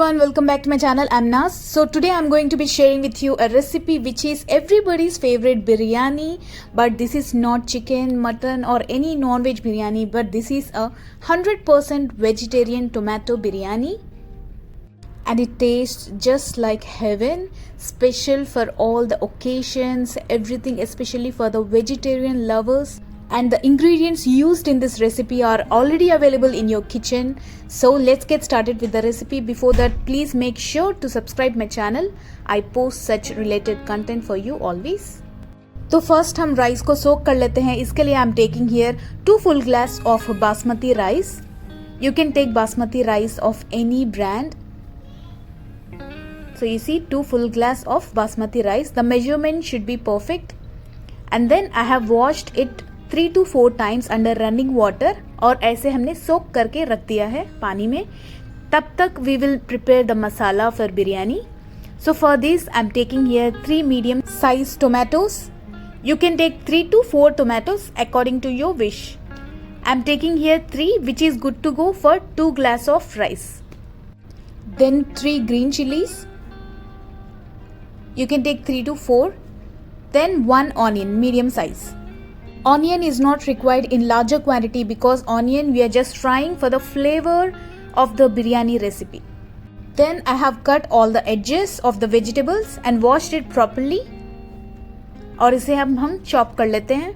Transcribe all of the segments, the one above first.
everyone, welcome back to my channel. I'm Naz. So today I'm going to be sharing with you a recipe which is everybody's favorite biryani, but this is not chicken, mutton or any non-veg biryani, but this is a 100% vegetarian tomato biryani. And it tastes just like heaven, special for all the occasions, everything, especially for the vegetarian lovers. And the ingredients used in this recipe are already available in your kitchen. So let's get started with the recipe. Before that, please make sure to subscribe my channel. I post such related content for you always. तो first हम rice को सोक कर लेते हैं. इसके लिए I am taking here 2 full glass of basmati rice. You can take basmati rice of any brand. So you see 2 full glass of basmati rice. The measurement should be perfect. And then I have washed it 3 to 4 times under running water. और ऐसे हमने सोक करके रख दिया है पानी में. तब तक we will prepare the masala for biryani. So for this I am taking here 3 medium size tomatoes. You can take 3 to 4 tomatoes according to your wish. I am taking here 3 which is good to go for 2 glass of rice. Then 3 green chilies. You can take 3 to 4. Then 1 onion medium size. Onion is not required in larger quantity because onion we are just frying for the flavor of the biryani recipe. Then I have cut all the edges of the vegetables and washed it properly. और इसे हम chop कर लेते हैं.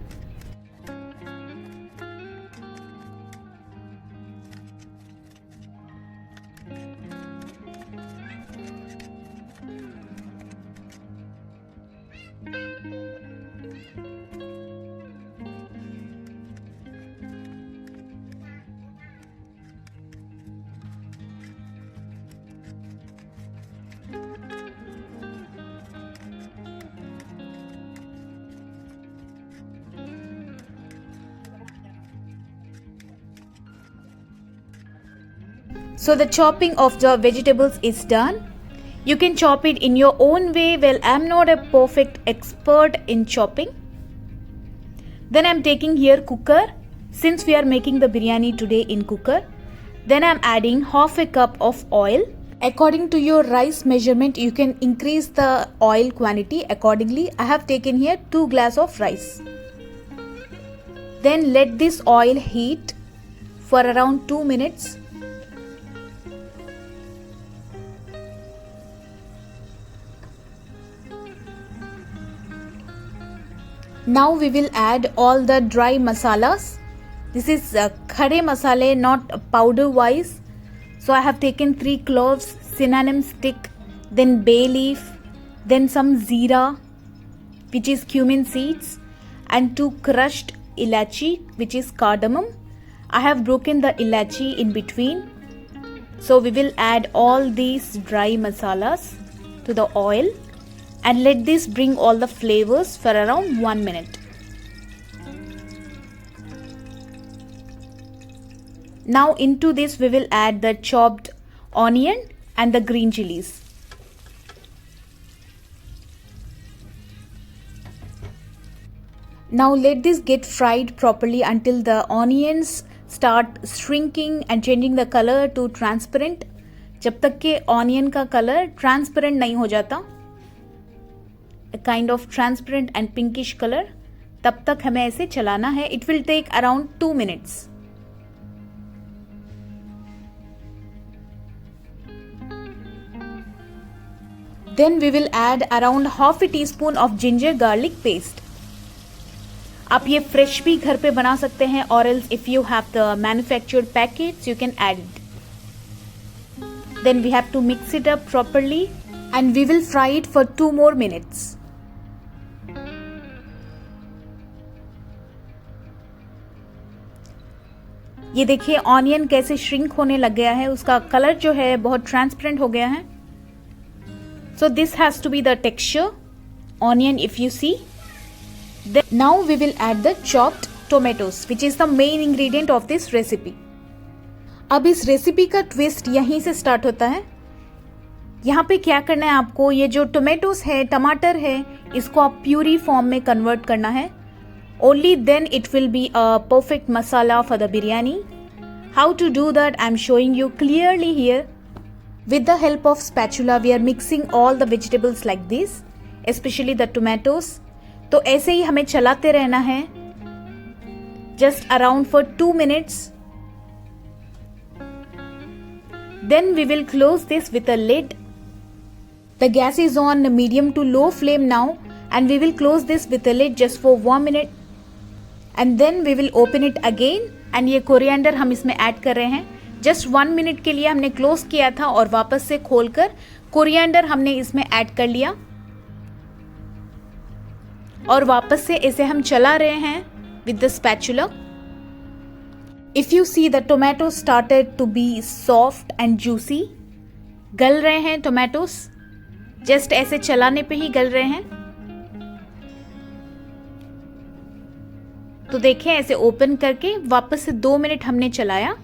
So the chopping of the vegetables is done. You can chop it in your own way. Well, I'm not a perfect expert in chopping. Then I'm taking here cooker, since we are making the biryani today in cooker. Then I'm adding half a cup of oil. According to your rice measurement, you can increase the oil quantity accordingly. I have taken here 2 glass of rice. Then let this oil heat for around 2 minutes. Now we will add all the dry masalas. This is khade masale, not powder wise. So I have taken 3 cloves, cinnamon stick, then bay leaf, then some zeera, which is cumin seeds, and 2 crushed ilachi, which is cardamom. I have broken the ilachi in between. So we will add all these dry masalas to the oil. And let this bring all the flavors for around 1 minute. Now into this we will add the chopped onion and the green chilies. Now let this get fried properly until the onions start shrinking and changing the color to transparent. जब तक के onion का color transparent नहीं हो जाता, a kind of transparent and pinkish color, तब तक हमें ऐसे चलाना है. It will take around 2 minutes. Then we will add around half a teaspoon of ginger garlic paste. आप ये fresh भी घर पे बना सकते हैं, or else if you have the manufactured packets you can add it. Then we have to mix it up properly and we will fry it for 2 more minutes. ये देखिए ऑनियन कैसे श्रिंक होने लग गया है, उसका कलर जो है बहुत ट्रांसपेरेंट हो गया है. So this has to be the texture onion if you see. Now we will add the chopped tomatoes which is the main ingredient of this recipe. अब इस रेसिपी का ट्विस्ट यहीं से स्टार्ट होता है. यहाँ पे क्या करना है आपको, ये जो टोमेटोज है, टमाटर है, इसको आप प्यूरी फॉर्म में कन्वर्ट करना है. Only then it will be a perfect masala for the biryani. How to do that I am showing you clearly here. With the help of spatula, we are mixing all the vegetables like this, especially the tomatoes. तो ऐसे ही हमें चलाते रहना है just around for 2 minutes. Then we will close this with a lid. The gas is on medium to low flame now, and we will close this with a lid just for 1 minute. And then we will open it again. And ये coriander हम इसमें add कर रहे हैं. Just 1 minute के लिए हमने close किया था और वापस से खोलकर कोरिएंडर हमने इसमें ऐड कर लिया और वापस से इसे हम चला रहे हैं with the spatula. If you see the tomato started to be soft and juicy. गल रहे हैं टोमेटोज, जस्ट ऐसे चलाने पे ही गल रहे हैं. तो देखें ऐसे ओपन करके वापस से 2 मिनट हमने चलाया.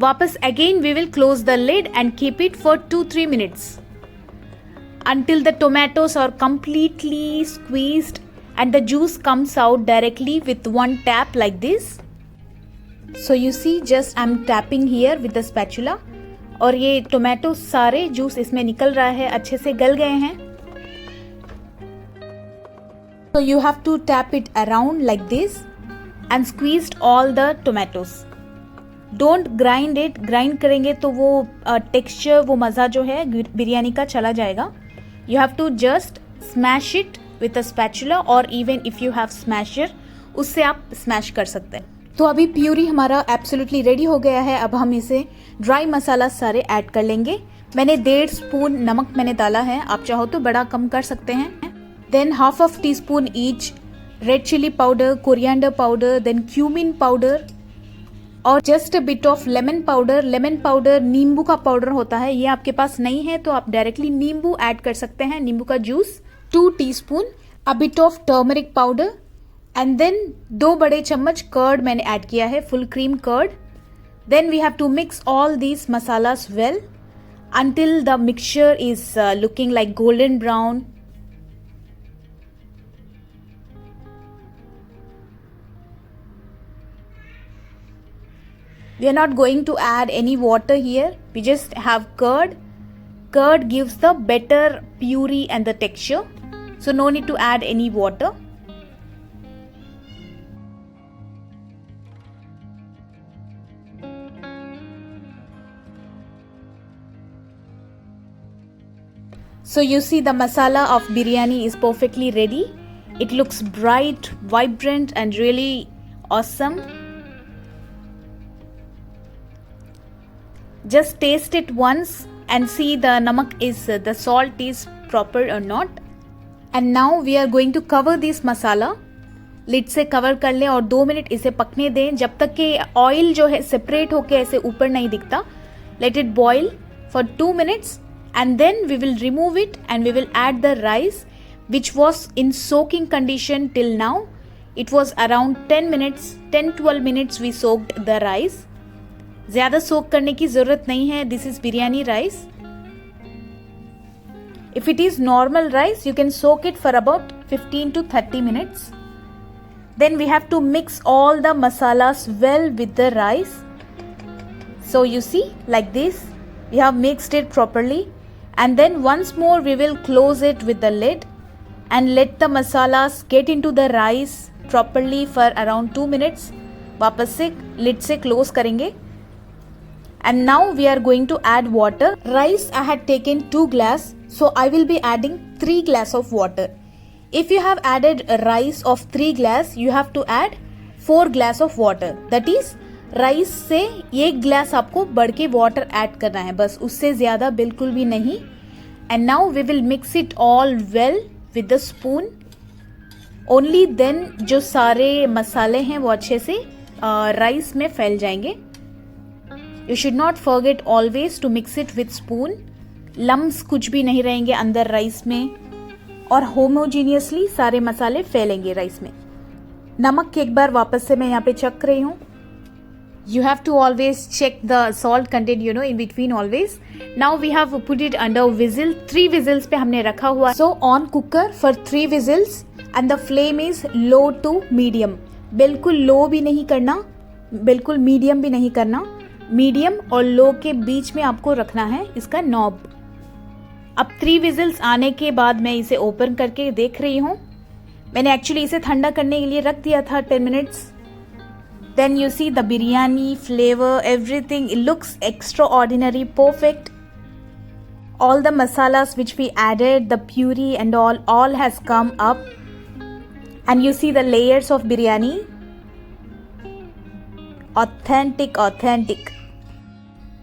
वापस again we will close the lid and keep it for 2-3 minutes until the tomatoes are completely squeezed and the juice comes out directly with one tap like this. So you see, just I'm tapping here with the spatula और ये tomato सारे juice इसमें निकल रहा है, अच्छे से गल गए हैं. So you have to tap it around like this and squeezed all the tomatoes. Don't grind it. Grind करेंगे तो वो टेक्सचर, वो मज़ा जो है बिरयानी का चला जाएगा. You have to just smash it with a spatula और even if you have smasher उससे आप स्मैश कर सकते हैं. तो अभी प्यूरी हमारा एब्सोल्युटली रेडी हो गया है. अब हम इसे ड्राई मसाला सारे ऐड कर लेंगे. मैंने 1.5 स्पून नमक मैंने डाला है, आप चाहो तो बड़ा कम कर सकते हैं. Then ½ teaspoon each red chilli powder, coriander powder, then cumin powder और just a bit of lemon powder. Lemon powder नींबू का पाउडर होता है, ये आपके पास नहीं है तो आप डायरेक्टली नींबू ऐड कर सकते हैं, नींबू का juice. 2 teaspoon a bit of turmeric powder and then 2 बड़े चम्मच कर्ड मैंने ऐड किया है, full cream curd. Then we have to mix all these masalas well until the mixture is looking like golden brown. We are not going to add any water here. We just have curd. Curd gives the better puree and the texture. So no need to add any water. So you see the masala of biryani is perfectly ready. It looks bright, vibrant and really awesome. Just taste it once and see the namak is the salt is proper or not. And now we are going to cover this masala. Lid से cover कर लें और 2 minute इसे पकने दें जब तक कि ऑयल जो है सेपरेट होके ऐसे ऊपर नहीं दिखता. Let it boil for 2 minutes and then we will remove it and we will add the rice which was in soaking condition till now. It was around 10-12 minutes we soaked the rice. ज़्यादा सोक करने की ज़रूरत नहीं है. This is biryani rice. If it is normal rice, you can soak it for about 15 to 30 minutes. Then we have to mix all the masalas well with the rice. So you see, like this, we have mixed it properly. And then once more we will close it with the lid and let the masalas get into the rice properly for around 2 minutes. वापस से lid से close करेंगे. And now we are going to add water. Rice I had taken 2 glass, so I will be adding 3 glass of water. If you have added a rice of 3 glass, you have to add 4 glass of water. That is, rice से 1 glass आपको बढ़ के water add करना है, बस उससे ज़्यादा बिल्कुल भी नहीं. And now we will mix it all well with the spoon. Only then जो सारे मसाले हैं वो अच्छे से राइस में फैल जाएंगे. You should not forget always to mix it with spoon. Lumps कुछ भी नहीं रहेंगे अंदर राइस में और होमोजीनियसली सारे मसाले फैलेंगे राइस में. नमक एक बार वापस से मैं यहाँ पे चख रही हूँ. You have to always check the salt content, you know, in between always. Now we have put it under whistle. 3 whistles पे हमने रखा हुआ. So on cooker for 3 whistles and the flame is low to medium. बिल्कुल low भी नहीं करना, बिल्कुल medium भी नहीं करना. मीडियम और लो के बीच में आपको रखना है इसका नॉब। अब 3 विजिल्स आने के बाद मैं इसे ओपन करके देख रही हूँ। मैंने एक्चुअली इसे ठंडा करने के लिए रख दिया था 10 minutes. Then you see the biryani flavour, everything, it looks extraordinary, perfect. All the masalas which we added, the puree and all has come up. And you see the layers of biryani. Authentic.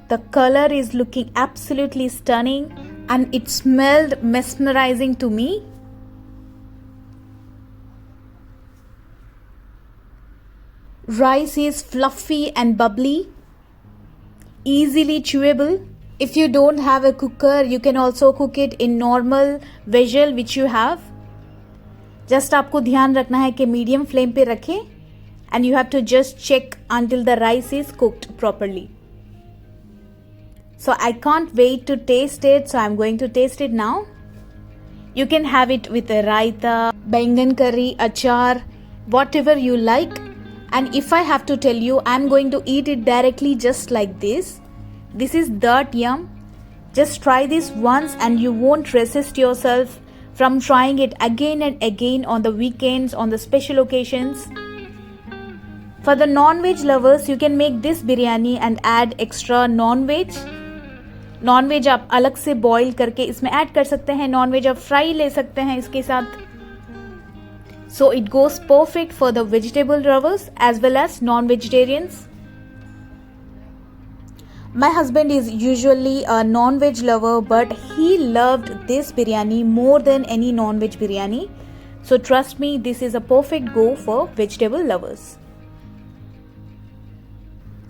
The color is looking absolutely stunning and it smelled mesmerizing to me. Rice is fluffy and bubbly, easily chewable. If you don't have a cooker, you can also cook it in normal vessel which you have. Just आपको ध्यान रखना है कि medium flame पे रखें and you have to just check until the rice is cooked properly. So I can't wait to taste it, so I'm going to taste it now. You can have it with a raita, bangan curry, achar, whatever you like. And if I have to tell you, I'm going to eat it directly just like this. This is that yum. Just try this once and you won't resist yourself from trying it again and again on the weekends, on the special occasions. For the non-veg lovers, you can make this biryani and add extra non-veg. Non-veg आप अलग से boil करके इसमें add कर सकते हैं, non-veg आप fry ले सकते हैं इसके साथ. So it goes perfect for the vegetable lovers as well as non-vegetarians. My husband is usually a non-veg lover, but he loved this biryani more than any non-veg biryani. So trust me, this is a perfect go for vegetable lovers.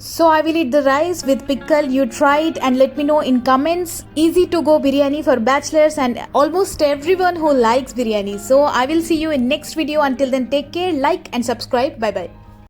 So I will eat the rice with pickle. You try it and let me know in comments. Easy to go biryani for bachelors and almost everyone who likes biryani. So I will see you in next video. Until then, take care, like and subscribe. Bye bye.